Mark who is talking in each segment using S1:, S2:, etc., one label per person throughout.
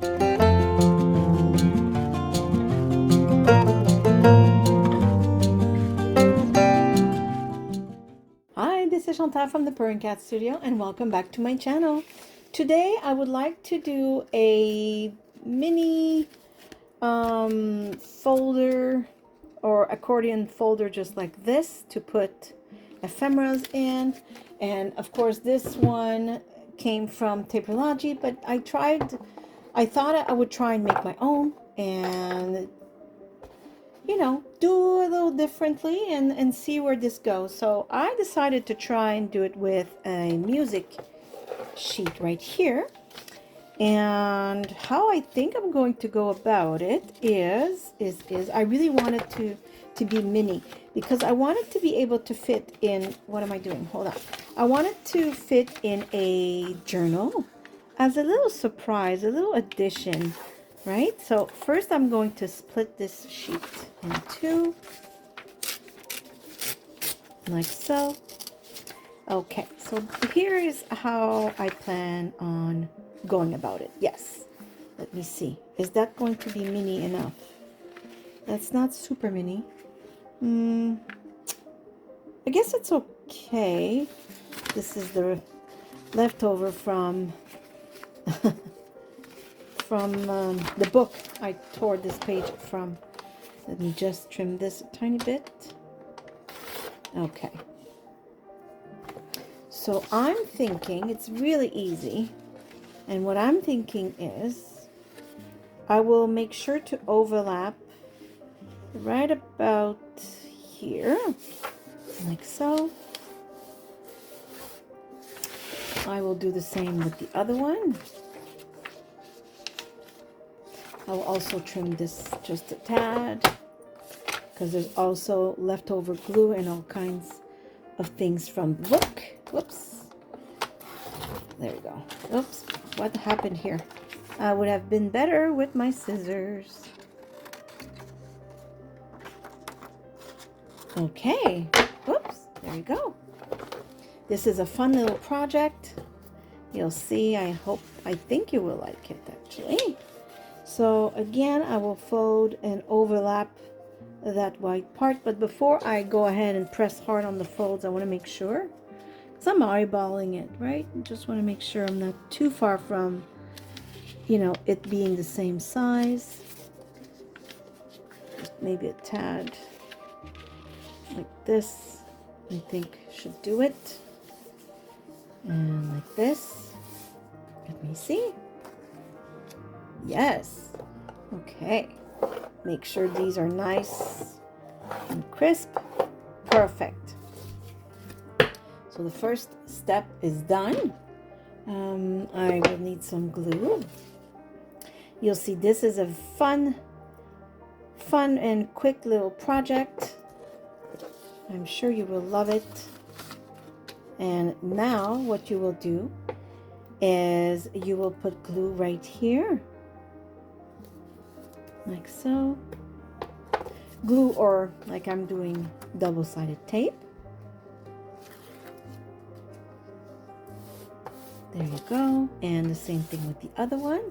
S1: Hi, this is Chantal from the Purring Cat Studio and welcome back to my channel. Today I would like to do a mini folder or accordion folder just like this to put ephemeras in. And of course this one came from Taperology, but I thought I would try and make my own and do a little differently and see where this goes. So I decided to try and do it with a music sheet right here. And how I think I'm going to go about it is I really want it to be mini because I want it to be able to fit in, what am I doing? Hold on. I want it to fit in a journal as a little surprise, a little addition. Right, so first I'm going to split this sheet in two, like so. Okay, so here is how I plan on going about it. Yes, let me see. Is that going to be mini enough? That's not super mini. I guess it's okay. This is the leftover from the book I tore this page from. Let me just trim this a tiny bit. Okay. So I'm thinking it's really easy. And what I'm thinking is I will make sure to overlap right about here, like so. I will do the same with the other one. I will also trim this just a tad because there's also leftover glue and all kinds of things from the book. Whoops. There we go. Oops. What happened here? I would have been better with my scissors. Okay. Oops. There you go. This is a fun little project. You'll see. I think you will like it actually. So again, I will fold and overlap that white part. But before I go ahead and press hard on the folds, I want to make sure, because I'm eyeballing it, right? I just want to make sure I'm not too far from, it being the same size. Just maybe a tad like this, I think should do it. And like this. Let me see. Yes. Okay. Make sure these are nice and crisp. Perfect. So the first step is done. I will need some glue. You'll see this is a fun and quick little project. I'm sure you will love it. And now what you will do is you will put glue right here. Like so. Glue, or like I'm doing double-sided tape. There you go. And the same thing with the other one.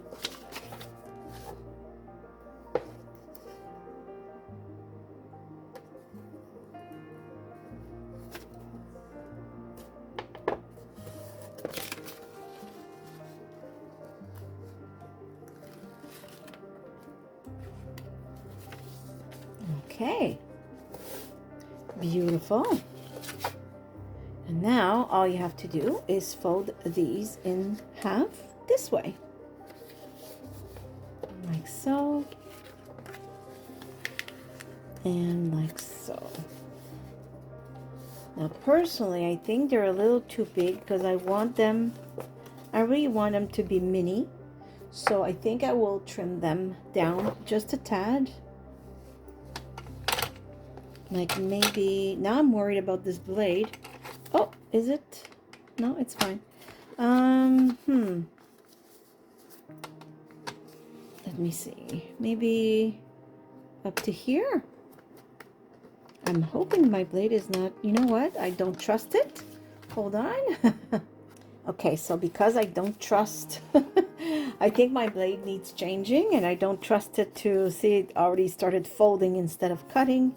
S1: Okay, beautiful. And now all you have to do is fold these in half this way, like so, and like so. Now personally, I think they're a little too big because I really want them to be mini. So I think I will trim them down just a tad. Like maybe, now I'm worried about this blade. Oh, is it? No, it's fine. Let me see. Maybe up to here. I'm hoping my blade is not, you know what? I don't trust it. Hold on. Okay, so because I don't trust, I think my blade needs changing, and I don't trust it to see it already started folding instead of cutting.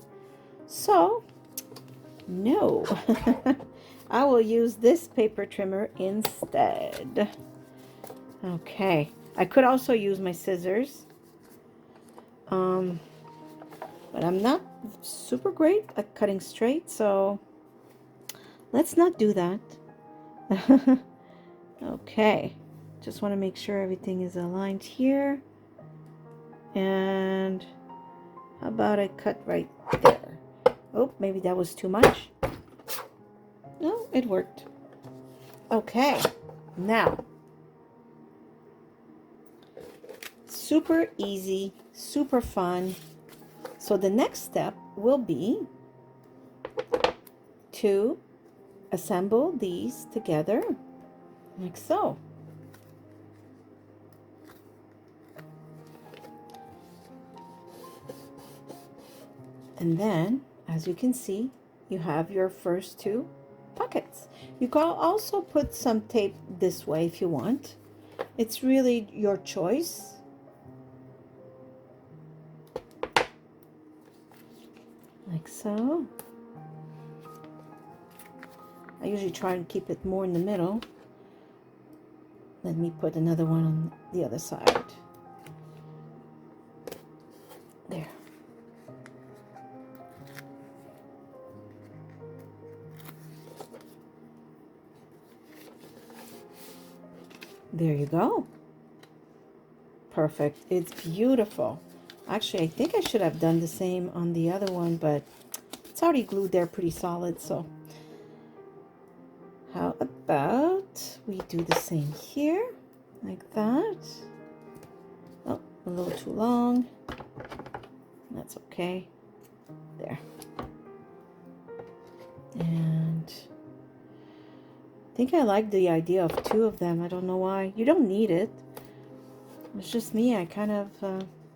S1: So, no. I will use this paper trimmer instead. Okay. I could also use my scissors. But I'm not super great at cutting straight, so let's not do that. Okay. Just want to make sure everything is aligned here. And how about I cut right there? Oh, maybe that was too much. No, it worked. Okay. Now, super easy, super fun. So the next step will be to assemble these together like so. And then, as you can see, you have your first two pockets. You can also put some tape this way if you want. It's really your choice. Like so. I usually try and keep it more in the middle. Let me put another one on the other side. There. There you go. Perfect. It's beautiful. Actually, I think I should have done the same on the other one, but it's already glued there pretty solid, so how about we do the same here, like that. Oh, a little too long. That's okay. There. And I think I like the idea of two of them. I don't know why. You don't need it. It's just me. I kind of,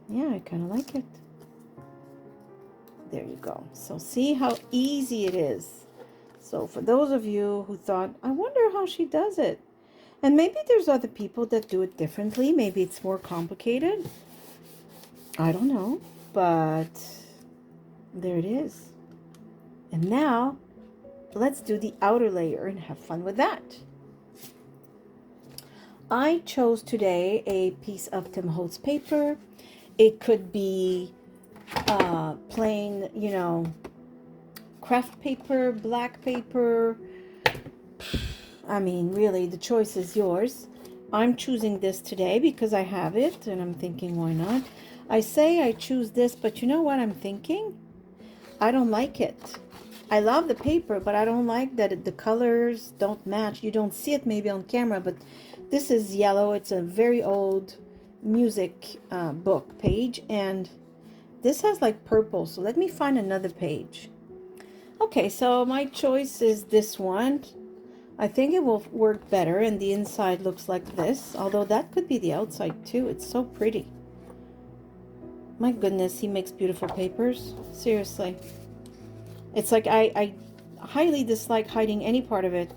S1: yeah, I kind of like it. There you go. So see how easy it is. So for those of you who thought, I wonder how she does it. And maybe there's other people that do it differently. Maybe it's more complicated. I don't know. But there it is. And now let's do the outer layer and have fun with that. I chose today a piece of Tim Holtz paper. It could be plain, you know, craft paper, black paper. I mean, really, the choice is yours. I'm choosing this today because I have it, and I'm thinking, why not? I say I choose this, but you know what I'm thinking? I don't like it. I love the paper, but I don't like that the colors don't match. You don't see it maybe on camera, but this is yellow. It's a very old music book page, and this has like purple. So let me find another page. Okay, so my choice is this one. I think it will work better, and the inside looks like this, although that could be the outside too. It's so pretty. My goodness, he makes beautiful papers. Seriously. It's like I highly dislike hiding any part of it.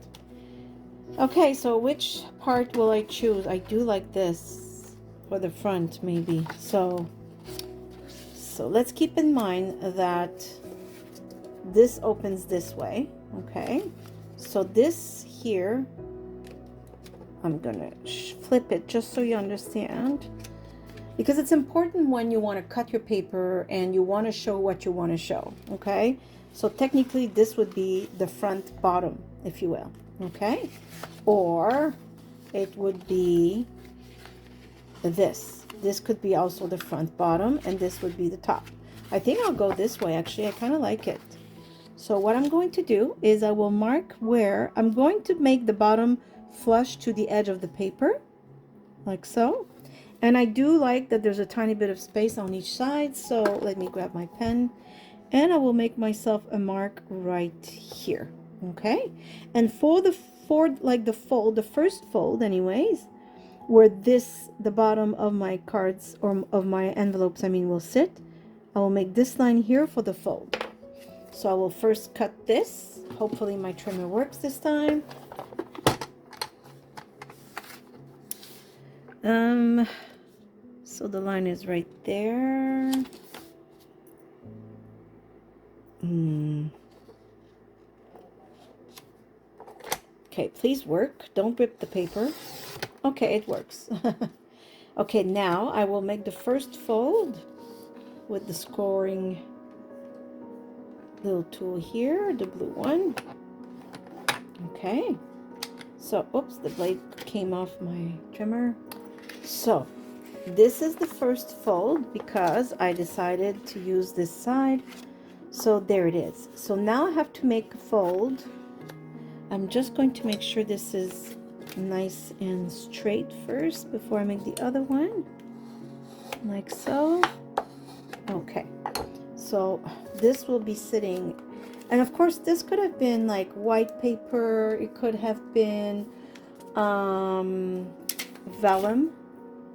S1: Okay, so which part will I choose? I do like this for the front, maybe. So let's keep in mind that this opens this way. Okay, so this here, I'm gonna flip it just so you understand, because it's important when you want to cut your paper and you want to show what you want to show. Okay, so technically this would be the front bottom, if you will. Okay, or it would be this could be also the front bottom, and this would be the top. I think I'll go this way. Actually, I kind of like it. So what I'm going to do is I will mark where I'm going to make the bottom flush to the edge of the paper, like so. And I do like that there's a tiny bit of space on each side, so let me grab my pen and I will make myself a mark right here. Okay, and for the first fold anyways, where the bottom of my cards, or of my envelopes, I mean, will sit, I will make this line here for the fold. So I will first cut this. Hopefully my trimmer works this time. So the line is right there. Okay, please work. Don't rip the paper. Okay, it works. Okay, now I will make the first fold with the scoring little tool here, the blue one. Okay, so oops, the blade came off my trimmer. So this is the first fold because I decided to use this side. So there it is. So now I have to make a fold. I'm just going to make sure this is nice and straight first before I make the other one, like so. Okay, so this will be sitting, and of course this could have been like white paper, it could have been vellum,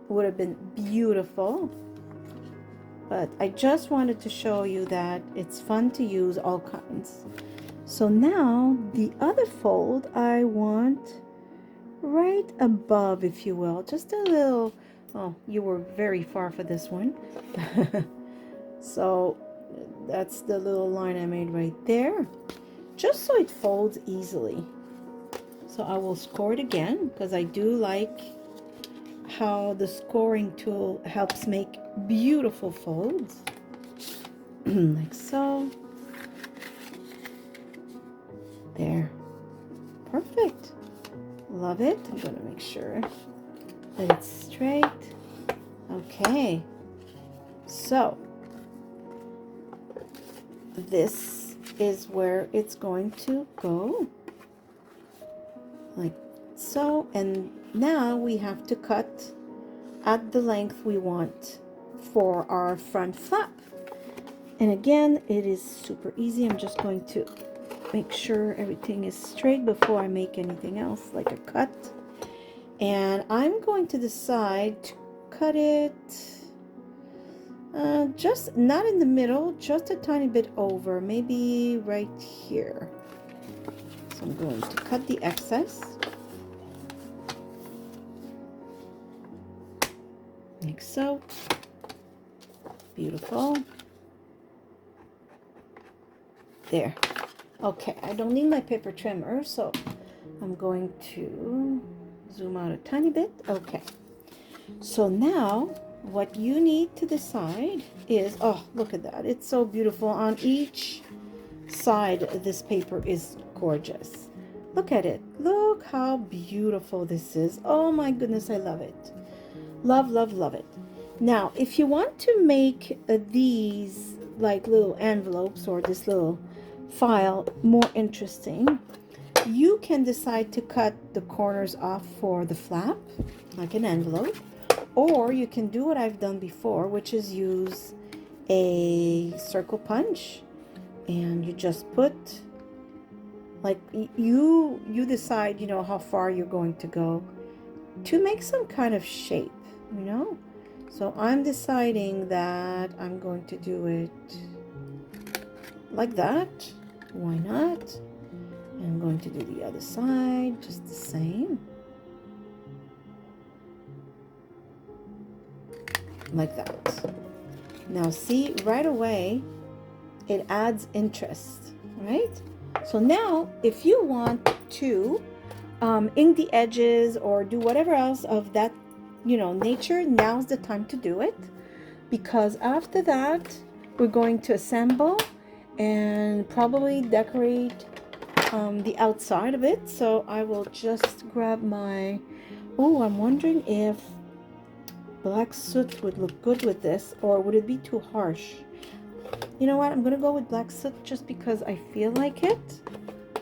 S1: would have been beautiful, but I just wanted to show you that it's fun to use all kinds. So now the other fold I want right above, if you will, just a little. Oh, you were very far for this one. So that's the little line I made right there, just so it folds easily. So I will score it again because I do like how the scoring tool helps make beautiful folds. Like so. There. Perfect. Love it. I'm going to make sure that it's straight. Okay. So this is where it's going to go. Like so. And now we have to cut at the length we want for our front flap. And again, it is super easy. I'm just going to make sure everything is straight before I make anything else, like a cut. And I'm going to decide to cut it just not in the middle, just a tiny bit over, maybe right here. So I'm going to cut the excess. Like so. Beautiful. There. Okay, I don't need my paper trimmer, so I'm going to zoom out a tiny bit. Okay. So now what you need to decide is, oh, look at that. It's so beautiful. On each side, this paper is gorgeous. Look at it. Look how beautiful this is. Oh my goodness, I love it. Love, love, love it. Now, if you want to make these like little envelopes or this little file more interesting, you can decide to cut the corners off for the flap, like an envelope, or you can do what I've done before, which is use a circle punch, and you just put, like, you decide, you know, how far you're going to go to make some kind of shape, you know. So I'm deciding that I'm going to do it like that. Why not? And I'm going to do the other side just the same. Like that. Now see, right away it adds interest, right? So now if you want to ink the edges or do whatever else of that, you know, nature, now's the time to do it, because after that we're going to assemble and probably decorate the outside of it. So I will just grab my, oh, I'm wondering if black soot would look good with this, or would it be too harsh? You know what, I'm gonna go with black soot just because I feel like it,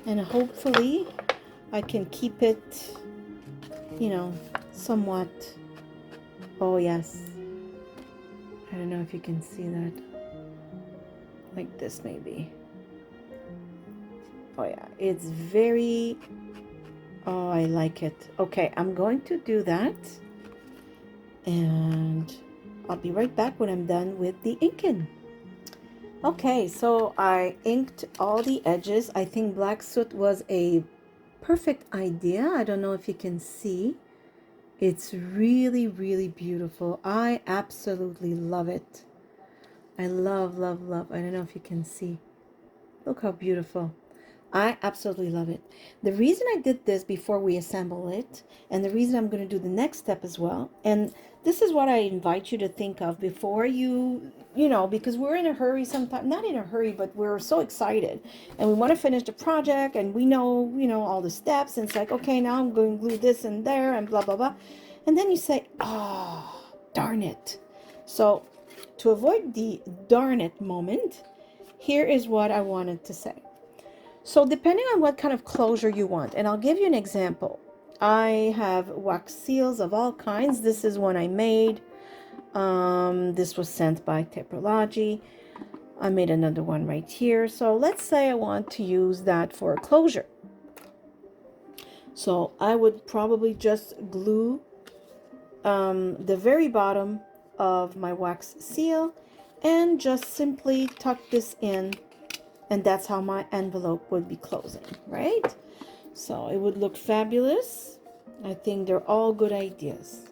S1: and hopefully I can keep it, you know, somewhat. Oh yes, I don't know if you can see that, like this maybe. Oh yeah, it's very, oh, I like it. Okay, I'm going to do that, and I'll be right back when I'm done with the inking. Okay, so I inked all the edges. I think black soot was a perfect idea. I don't know if you can see. It's really, really beautiful. I absolutely love it. I love, love, love. I don't know if you can see. Look how beautiful. I absolutely love it. The reason I did this before we assemble it, and the reason I'm going to do the next step as well, and this is what I invite you to think of before you know, because we're in a hurry sometimes, not in a hurry, but we're so excited and we want to finish the project and we know, all the steps, and it's like, okay, now I'm going to glue this and there and blah, blah, blah. And then you say, oh, darn it. So to avoid the darn it moment, here is what I wanted to say. So depending on what kind of closure you want, and I'll give you an example. I have wax seals of all kinds. This is one I made. This was sent by Typology. I made another one right here. So let's say I want to use that for a closure. So I would probably just glue the very bottom of my wax seal and just simply tuck this in, and that's how my envelope would be closing, right? So it would look fabulous. I think they're all good ideas.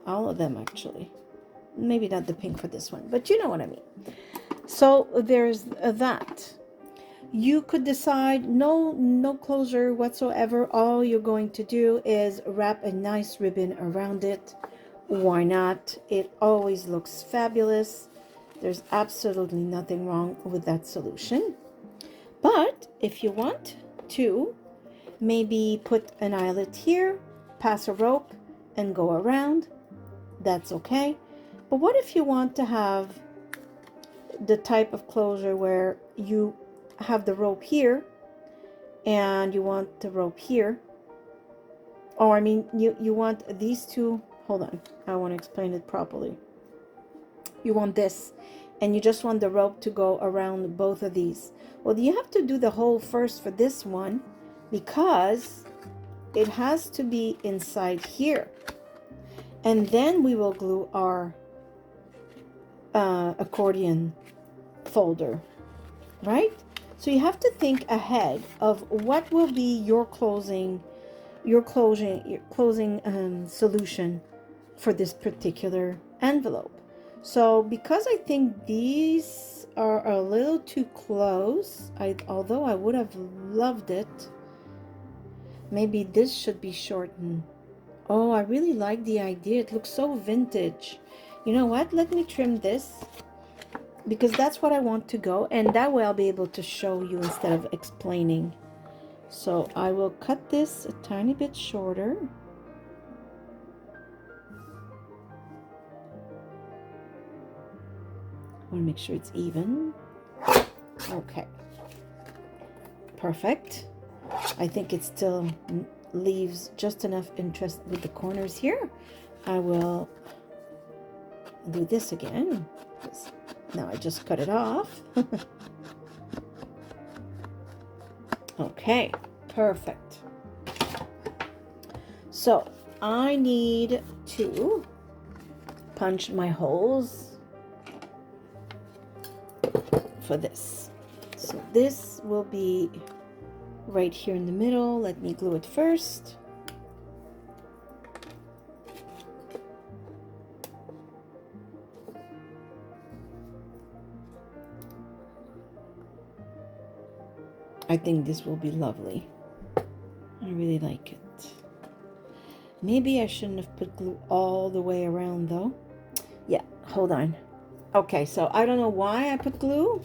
S1: All of them, actually. Maybe not the pink for this one, but you know what I mean. So there's that. You could decide no closure whatsoever. All you're going to do is wrap a nice ribbon around it. Why not? It always looks fabulous. There's absolutely nothing wrong with that solution. But if you want to, maybe put an eyelet here, pass a rope, and go around. That's okay. But what if you want to have the type of closure where you have the rope here and you want the rope here? Or I mean, you want these two. Hold on, I want to explain it properly. You want this, and you just want the rope to go around both of these. Well, you have to do the hole first for this one because it has to be inside here. And then we will glue our accordion folder, right? So you have to think ahead of what will be your closing solution for this particular envelope. So because I think these are a little too close, although I would have loved it, maybe this should be shortened. Oh, I really like the idea. It looks so vintage. You know what? Let me trim this because that's what I want to go, and that way I'll be able to show you instead of explaining. So I will cut this a tiny bit shorter. I want to make sure it's even. Okay. Perfect. I think it still leaves just enough interest with the corners here. I will do this again. Now I just cut it off. Okay, perfect. So I need to punch my holes for this. So this will be right here in the middle. Let me glue it first. I think this will be lovely. I really like it. Maybe I shouldn't have put glue all the way around though. Yeah, hold on. Okay, so I don't know why I put glue.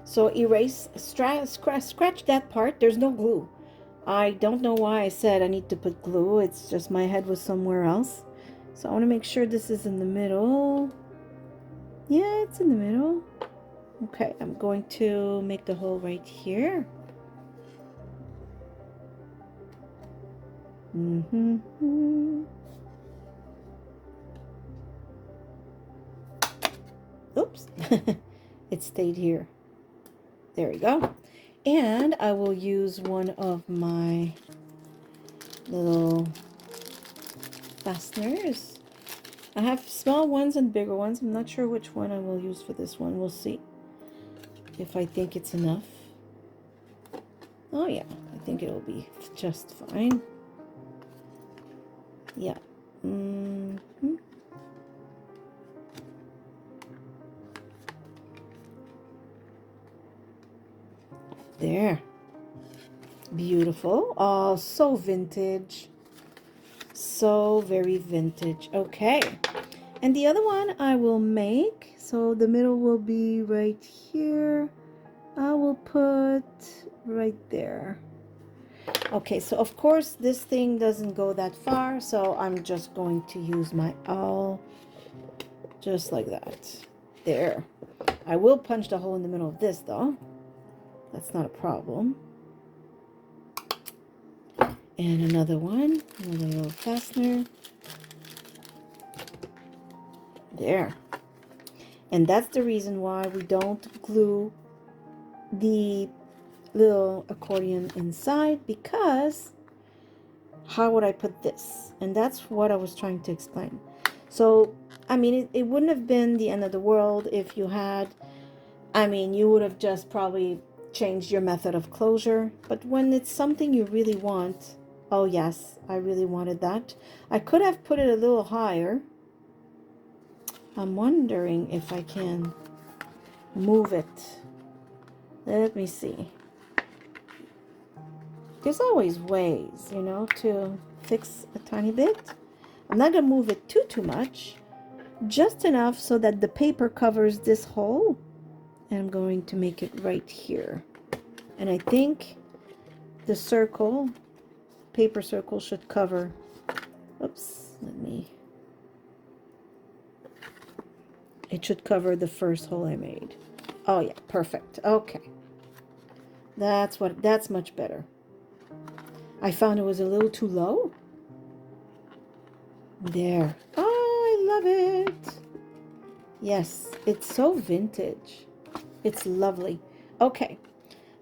S1: So erase, scratch that part. There's no glue. I don't know why I said I need to put glue. It's just my head was somewhere else. So I want to make sure this is in the middle. Yeah, it's in the middle. Okay, I'm going to make the hole right here. Oops, it stayed here. There we go. And I will use one of my little fasteners. I have small ones and bigger ones. I'm not sure which one I will use for this one. We'll see if I think it's enough. Oh yeah, I think it'll be just fine. Yeah, There. Beautiful. Oh, so vintage. So very vintage. Okay. And the other one I will make. So the middle will be right here. I will put right there. Okay, so of course this thing doesn't go that far, so I'm just going to use my awl just like that. There. I will punch the hole in the middle of this though. That's not a problem. And another one, another little fastener. There. And that's the reason why we don't glue the little accordion inside, because how would I put this? And that's what I was trying to explain. So, I mean, it wouldn't have been the end of the world if you had, I mean, you would have just probably changed your method of closure. But when it's something you really want, oh yes, I really wanted that. I could have put it a little higher. I'm wondering if I can move it. Let me see. There's always ways, you know, to fix a tiny bit. I'm not going to move it too much. Just enough so that the paper covers this hole. And I'm going to make it right here. And I think the circle, paper circle, should cover. Oops, let me. It should cover the first hole I made. Oh yeah, perfect. Okay. That's much better. I found it was a little too low. There. Oh, I love it. Yes, it's so vintage. It's lovely. Okay,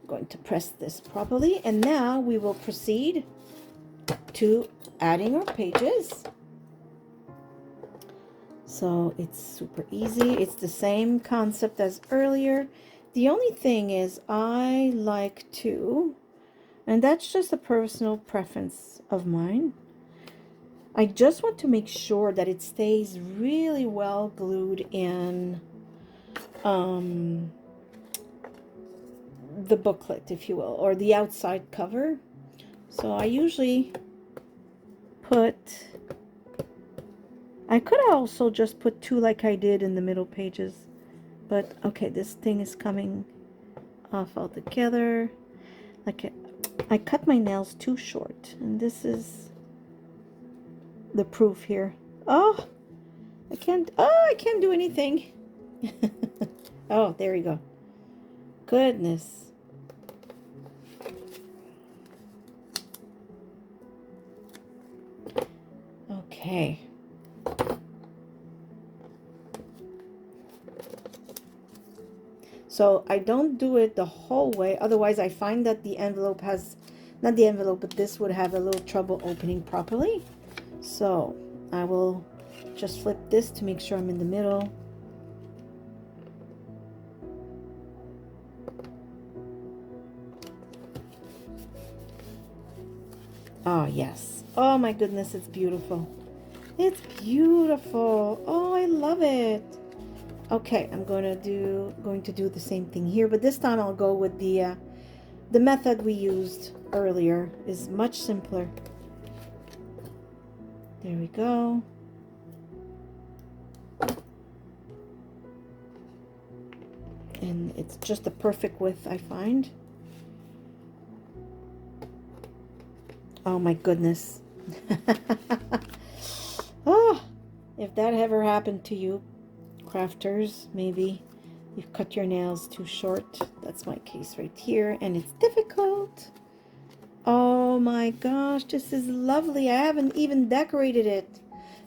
S1: I'm going to press this properly, and now we will proceed to adding our pages. So it's super easy. It's the same concept as earlier. The only thing is I like to, and that's just a personal preference of mine, I just want to make sure that it stays really well glued in the booklet, if you will, or the outside cover. So I usually put, I could also just put 2 like I did in the middle pages, but okay, this thing is coming off altogether. Like I cut my nails too short, and this is the proof here. Oh, I can't do anything. Oh, there we go. Goodness. Okay. So I don't do it the whole way, otherwise I find that the envelope has, not the envelope, but this would have a little trouble opening properly. So I will just flip this to make sure I'm in the middle. Oh yes. Oh my goodness, it's beautiful. It's beautiful. Oh, I love it. Okay, I'm going to do the same thing here, but this time I'll go with the method we used earlier. Is much simpler. There we go. And it's just the perfect width, I find. Oh my goodness. Oh, if that ever happened to you, crafters, maybe you cut your nails too short. That's my case right here, and it's difficult. Oh my gosh, this is lovely. I haven't even decorated it,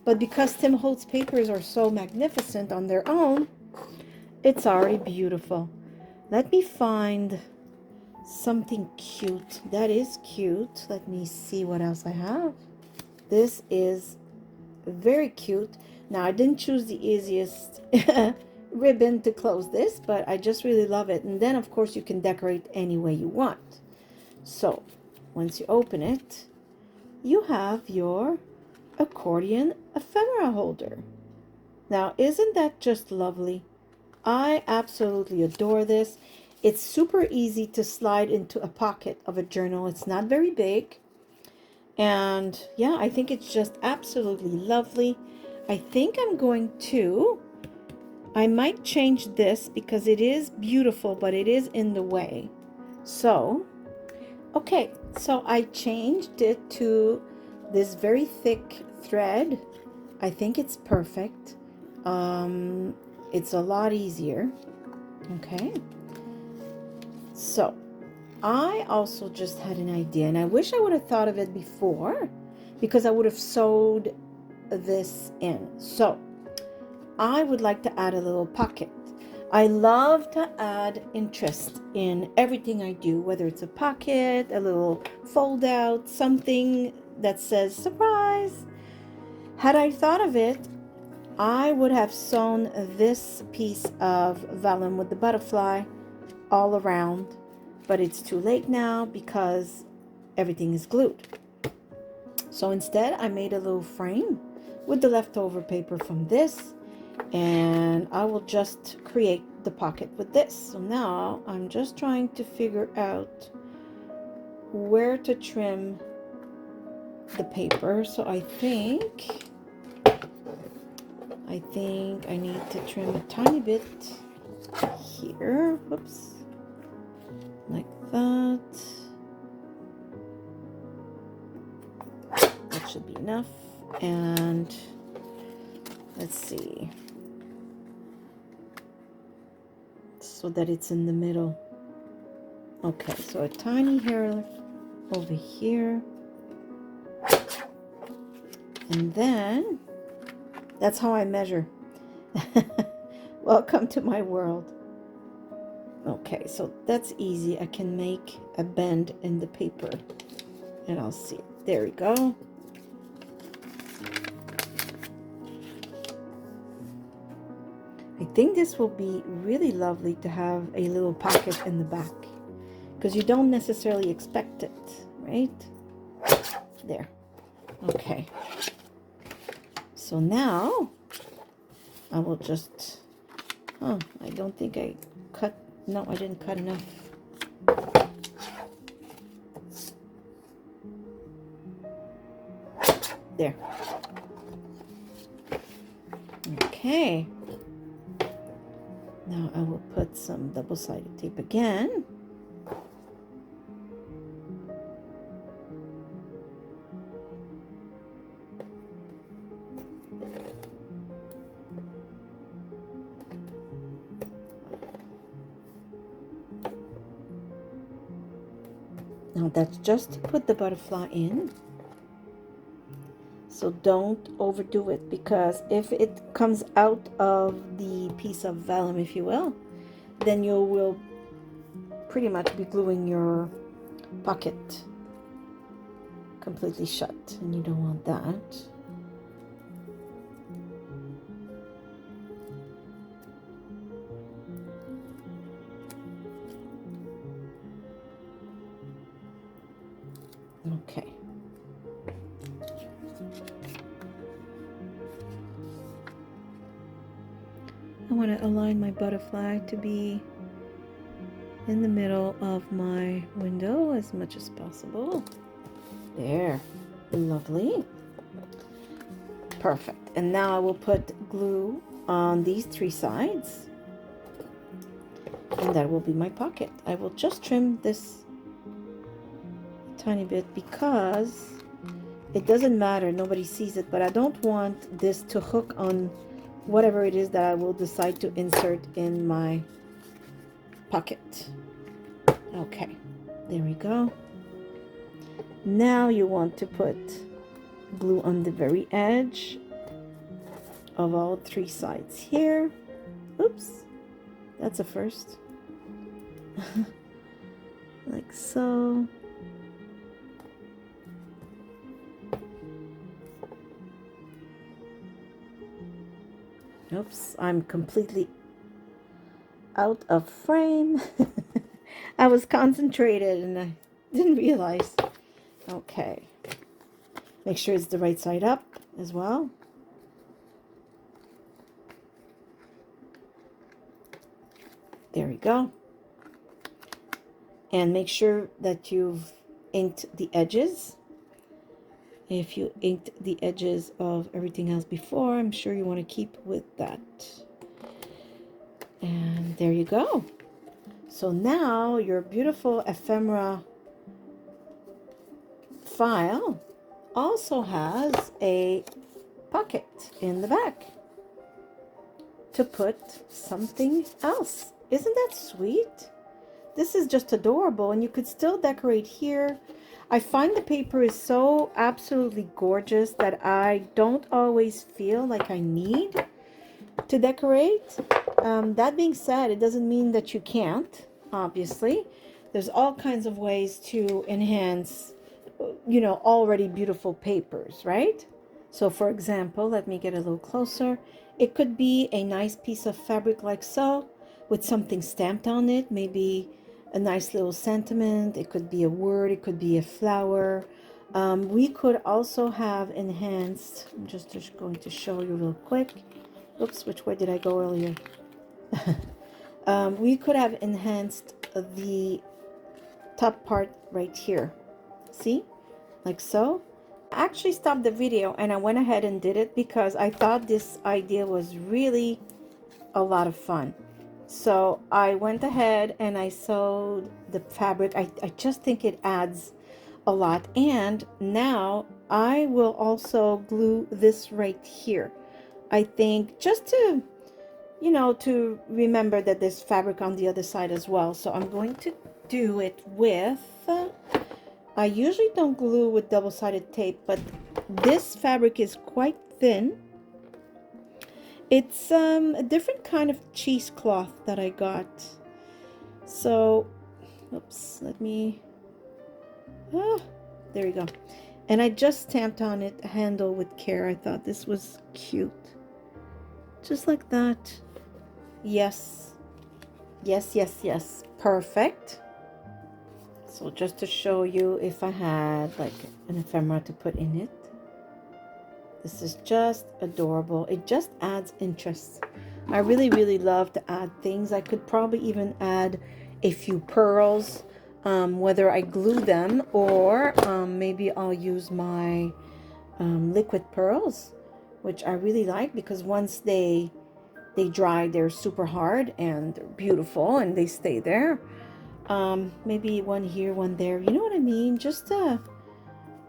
S1: but because Tim Holtz papers are so magnificent on their own, it's already beautiful. Let me find something cute. That is cute. Let me see what else I have. This is very cute. Now I didn't choose the easiest ribbon to close this, but I just really love it. And then of course you can decorate any way you want. So once you open it, you have your accordion ephemera holder. Now, isn't that just lovely? I absolutely adore this. It's super easy to slide into a pocket of a journal. It's not very big. And yeah, I think it's just absolutely lovely. I think I might change this because it is beautiful, but it is in the way. So, okay, so I changed it to this very thick thread. I think it's perfect. It's a lot easier. Okay. So I also just had an idea, and I wish I would have thought of it before because I would have sewed this in. So I would like to add a little pocket. I love to add interest in everything I do, whether it's a pocket, a little fold out, something that says surprise. Had I thought of it, I would have sewn this piece of vellum with the butterfly all around, but it's too late now because everything is glued. So instead, I made a little frame with the leftover paper from this, and I will just create the pocket with this. So now I'm just trying to figure out where to trim the paper. So I think I need to trim a tiny bit here. Whoops. Like that. That should be enough. And let's see. So that it's in the middle. Okay, so a tiny hair over here. And then that's how I measure. Welcome to my world. Okay, so that's easy. I can make a bend in the paper and I'll see it. There we go. I think this will be really lovely to have a little pocket in the back because you don't necessarily expect it, right? There. Okay. So now I will just, I don't think I cut, no, I didn't cut enough. There. Okay. Now I will put some double-sided tape again. Now that's just to put the butterfly in. So don't overdo it, because if it comes out of the piece of vellum, if you will, then you will pretty much be gluing your pocket completely shut, and you don't want that. Okay. I want to align my butterfly to be in the middle of my window as much as possible. There. Lovely. Perfect. And now I will put glue on these three sides. And that will be my pocket. I will just trim this tiny bit because it doesn't matter, nobody sees it, but I don't want this to hook on whatever it is that I will decide to insert in my pocket. Okay, there we go. Now you want to put glue on the very edge of all three sides here. Oops, that's a first. Like so. Oops, I'm completely out of frame. I was concentrated and I didn't realize. Okay. Make sure it's the right side up as well. There we go. And make sure that you've inked the edges. If you inked the edges of everything else before, I'm sure you want to keep with that. And there you go. So now your beautiful ephemera file also has a pocket in the back to put something else. Isn't that sweet? This is just adorable, and you could still decorate here. I find the paper is so absolutely gorgeous that I don't always feel like I need to decorate. That being said, it doesn't mean that you can't, obviously. There's all kinds of ways to enhance, you know, already beautiful papers, right? So for example, let me get a little closer. It could be a nice piece of fabric like so, with something stamped on it, maybe a nice little sentiment. It could be a word, it could be a flower. We could also have enhanced, I'm just going to show you real quick. Oops, which way did I go earlier? We could have enhanced the top part right here. See? Like so. I actually stopped the video and I went ahead and did it because I thought this idea was really a lot of fun. So I went ahead and I sewed the fabric. I just think it adds a lot. And now I will also glue this right here. I think just to, you know, to remember that there's fabric on the other side as well. So I'm going to do it with, I usually don't glue with double-sided tape, but this fabric is quite thin. It's a different kind of cheesecloth that I got. So, oops, let me, there we go. And I just stamped on it, handle with care. I thought this was cute. Just like that. Yes. Yes, yes, yes. Perfect. So just to show you if I had like an ephemera to put in it. This is just adorable. It just adds interest. I really, really love to add things. I could probably even add a few pearls, whether I glue them or maybe I'll use my liquid pearls, which I really like because once they dry, they're super hard and they're beautiful and they stay there. Maybe one here, one there. You know what I mean? Just that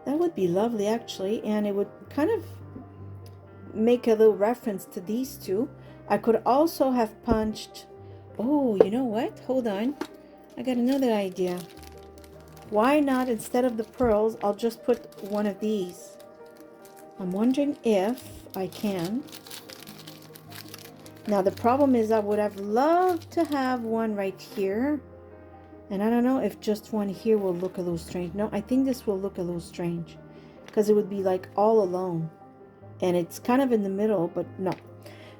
S1: would be lovely actually, and it would kind of make a little reference to these two. I could also have punched, oh, you know what? Hold on. I got another idea. Why not, instead of the pearls, I'll just put one of these. I'm wondering if I can. Now the problem is I would have loved to have one right here. And I don't know if just one here will look a little strange. No, I think this will look a little strange because it would be like all alone. And it's kind of in the middle, but no.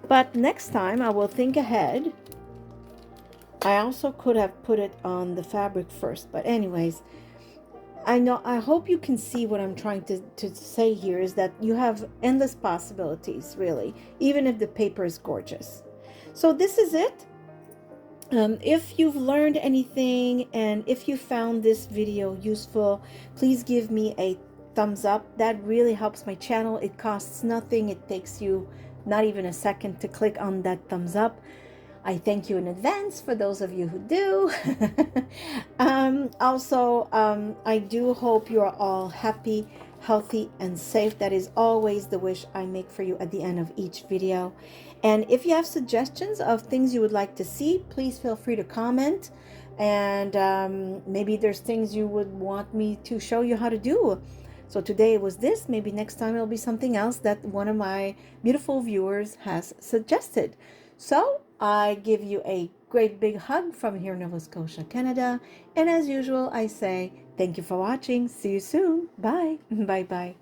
S1: But next time I will think ahead. I also could have put it on the fabric first. But anyways, I hope you can see what I'm trying to say here is that you have endless possibilities, really, even if the paper is gorgeous. So this is it. If you've learned anything and if you found this video useful, please give me a thumbs up. That really helps my channel. It costs nothing. It takes you not even a second to click on that thumbs up. I thank you in advance for those of you who do. I do hope you are all happy, healthy, and safe. That is always the wish I make for you at the end of each video. And if you have suggestions of things you would like to see, please feel free to comment. And maybe there's things you would want me to show you how to do. So today it was this. Maybe next time it'll be something else that one of my beautiful viewers has suggested. So I give you a great big hug from here in Nova Scotia, Canada. And as usual, I say thank you for watching. See you soon. Bye. Bye-bye.